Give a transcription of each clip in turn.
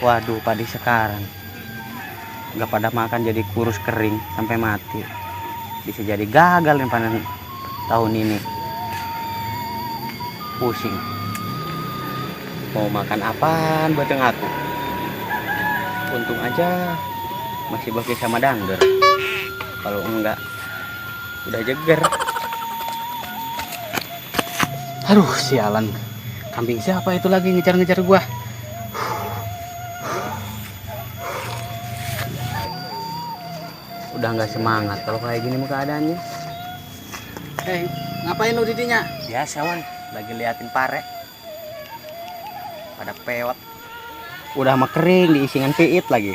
Waduh, padi sekarang nggak pada makan, jadi kurus kering sampai mati. Bisa jadi gagal nih panen tahun ini. Pusing. Mau makan apaan buat yang aku? Untung aja masih bagi sama dander. Kalau enggak, udah jeger. Aduh, sialan. Kambing siapa itu lagi ngejar-ngejar gua? Udah nggak semangat kalau kayak gini muka keadaannya. Hei, ngapain lu didinya? Biasa wan, lagi liatin pare. Pada pewat. Udah mah kering, diisingan piit lagi.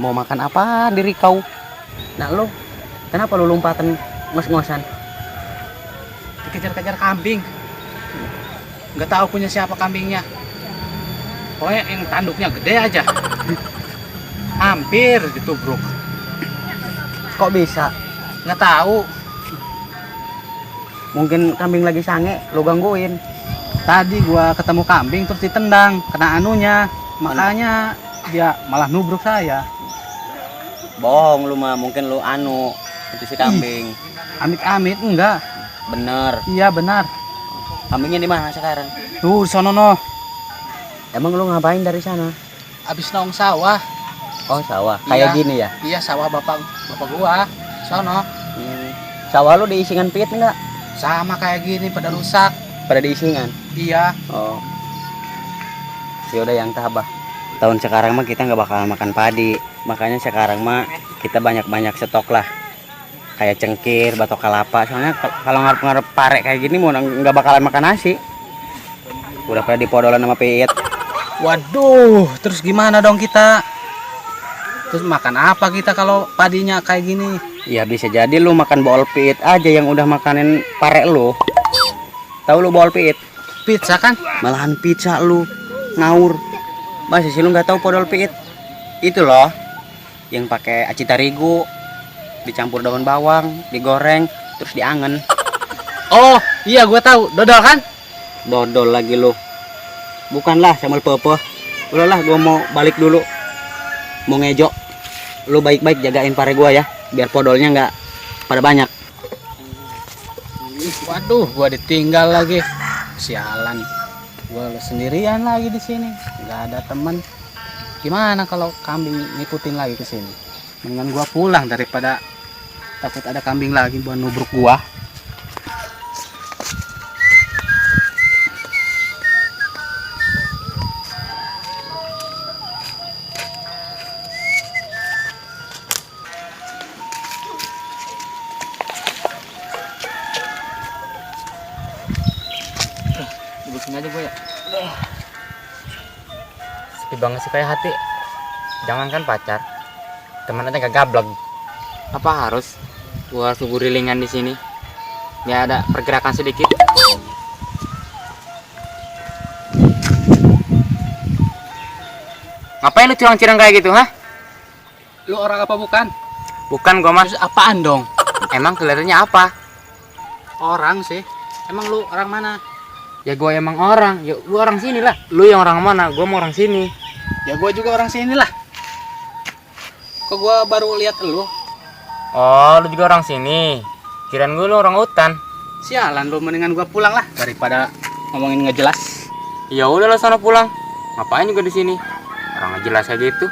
Mau makan apa diri kau? Nah lo, kenapa lu lompatan ngos-ngosan? Dikejar-kejar kambing. Nggak tahu punya siapa kambingnya. Pokoknya yang tanduknya gede aja. Hampir ditubruk. Kok bisa? Nggak tahu. Mungkin kambing lagi sange, lo gangguin. Tadi gua ketemu kambing terus ditendang, kena anunya. Makanya dia malah nubruk saya. Bohong lu mah, mungkin lu itu si kambing. Amit-amit enggak. Bener. Iya benar. Kambingnya di mana sekarang? Tuh, sono no. Emang lu ngapain dari sana? Abis naung sawah. Oh, sawah. Iya. Kayak gini ya? Iya, sawah bapak gua. Sono. Sawah lu diisingan piit enggak? Sama kayak gini pada rusak. Pada diisingan? Iya. Oh. Ya udah yang tabah. Tahun sekarang mah kita nggak bakal makan padi. Makanya sekarang mah kita banyak-banyak stok lah. Kayak cengkir, batok kelapa. Soalnya kalau ngarep-ngarep pare kayak gini mau nggak bakalan makan nasi. Udah pada dipodolan sama piit. Waduh, terus gimana dong kita? Terus makan apa kita kalau padinya kayak gini? Ya bisa jadi lu makan bol piit aja yang udah makanin pare lu. Tahu lu bol piit? Pizza kan? Malahan pizza lu ngawur. Masa sih lu nggak tahu podol piit? Itu loh yang pakai aci tarigu, dicampur daun bawang, digoreng, terus diangen. Oh iya, gue tahu. Dodol kan? Dodol lagi lu. Bukanlah sambal pepeh. Udahlah, gua mau balik dulu. Mau ngejo. Lu baik-baik jagain pare gua ya, biar podolnya nggak pada banyak. Waduh, gua ditinggal lagi. Sialan. Gua sendirian lagi di sini. Nggak ada teman. Gimana kalau kambing ngikutin lagi ke sini? Mendingan gua pulang daripada takut ada kambing lagi buat nubruk gua. Duduk sini aja gua ya. Sepi banget sih kayak hati. Jangankan pacar, teman aja gak gablek. Apa harus gua harus rilingan di sini? Biar ada pergerakan sedikit. Ngapain lu curang-curang kayak gitu, hah? Lu orang apa bukan? Bukan gua mas. Terus apaan dong? Emang kelihatannya apa? Orang sih. Emang lu orang mana? Ya gua emang orang. Ya gua orang sini lah. Lu yang orang mana? Gua mau orang sini. Ya gua juga orang sini lah. Kok gua baru lihat lu? Oh, lu juga orang sini. Kirain gua lu orang hutan. Sialan, lu mendingan gua pulang lah daripada ngomongin nggak jelas. Ya udah lah sana pulang. Ngapain juga di sini? Orang nggak jelas aja itu.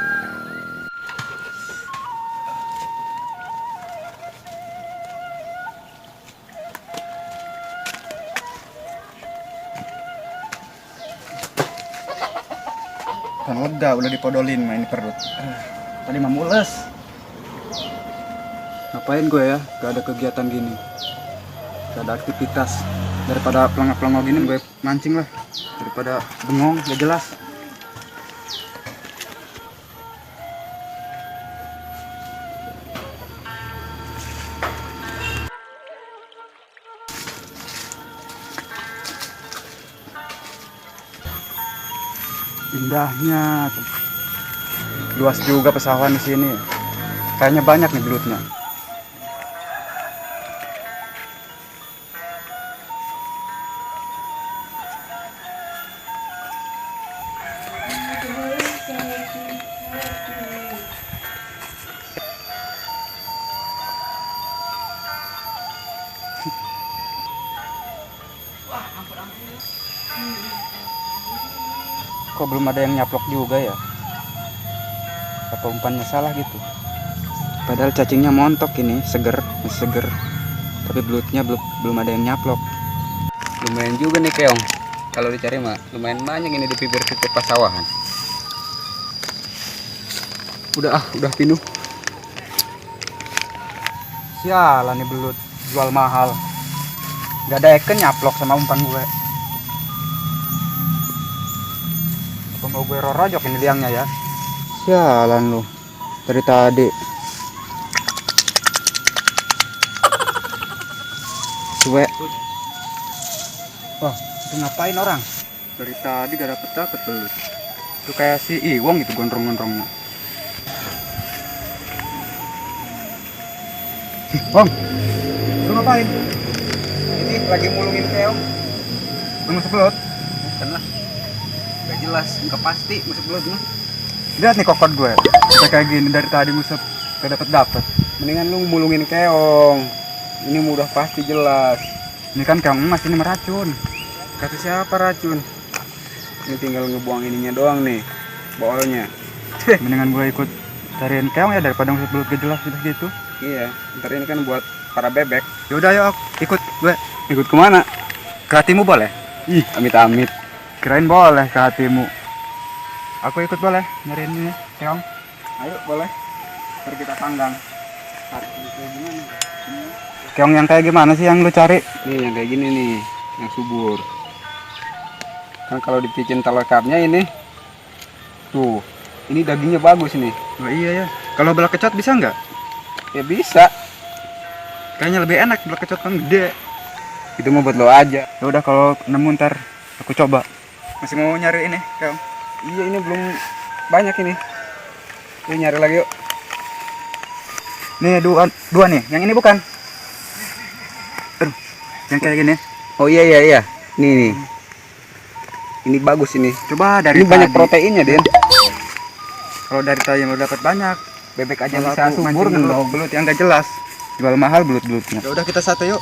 Kan udah dipodolin main di perut. Tadi mah mules. Ngapain gue ya? Gak ada kegiatan gini. Gak ada aktivitas. Daripada pelangak-pelangak gini gue mancing lah. Daripada bengong, gak jelas. Indahnya. Luas juga pesawahan di sini. Kayaknya banyak nih belutnya. Kok belum ada yang nyaplok juga ya? Apa umpannya salah gitu? Padahal cacingnya montok ini, seger, masih seger. Tapi belutnya belum ada yang nyaplok. Lumayan juga nih keong. Kalau dicari mah lumayan banyak ini di bibir titik pasawahan. Udah pinuh. Sialan nih belut, jual mahal. Gak ada ikan nyaplok sama umpan gue. Apa mau gue rorojok ini liangnya ya? Sialan lu, dari tadi. Suwe. Wah, itu ngapain orang? Dari tadi gak dapet belut. Itu kayak si Iwong itu gondrong-gondrongnya. Bang, lu ngapain? Ini lagi mulungin keong. Lu masuk belut? Bukan lah. Gak jelas, gak pasti masuk belut mah. Lihat nih kokot gue. Sampai kayak gini dari tadi ngusap gak dapet. Mendingan lu mulungin keong. Ini mudah pasti jelas. Ini kan keong emas ini meracun. Kata siapa racun? Ini tinggal ngebuang ininya doang nih, boolnya. Mendingan gue ikut cariin keong ya daripada ngusap belut gak jelas gitu. Iya, ntar ini kan buat para bebek. Yaudah yuk, ikut gue. Ikut kemana? Ke hatimu boleh? Ih, amit-amit. Kirain boleh ke hatimu. Aku ikut boleh nyariin ini keong. Ayo, boleh. Ntar kita panggang. Keong yang kayak gimana sih yang lu cari? Nih, yang kayak gini nih, yang subur. Kan kalau dipicin telekapnya ini, tuh, ini dagingnya bagus nih. Oh iya ya. Kalau belah kecot bisa nggak? Ya bisa. Kayaknya lebih enak belah kecot kan gede. Itu mau buat lo aja. Ya udah kalau nemu ntar aku coba. Masih mau nyari ini keong? Iya, ini belum banyak ini. Yuk nyari lagi yuk. Nih dua nih. Yang ini bukan? Aduh, yang kayak gini. Oh iya. Nih. Ini bagus ini. Coba dari Ini banyak tadi. proteinnya, Den. Kalau dari tadi yang lu dapat banyak. Bebek aja Kalau bisa aku subur mancing kan. belut yang gak jelas. Jual mahal belut-belutnya. Ya udah kita sate yuk.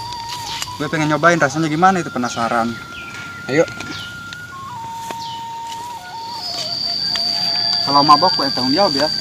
Gue pengen nyobain rasanya gimana itu, penasaran. Ayo. Kalau mabok gue tanggung jawab ya.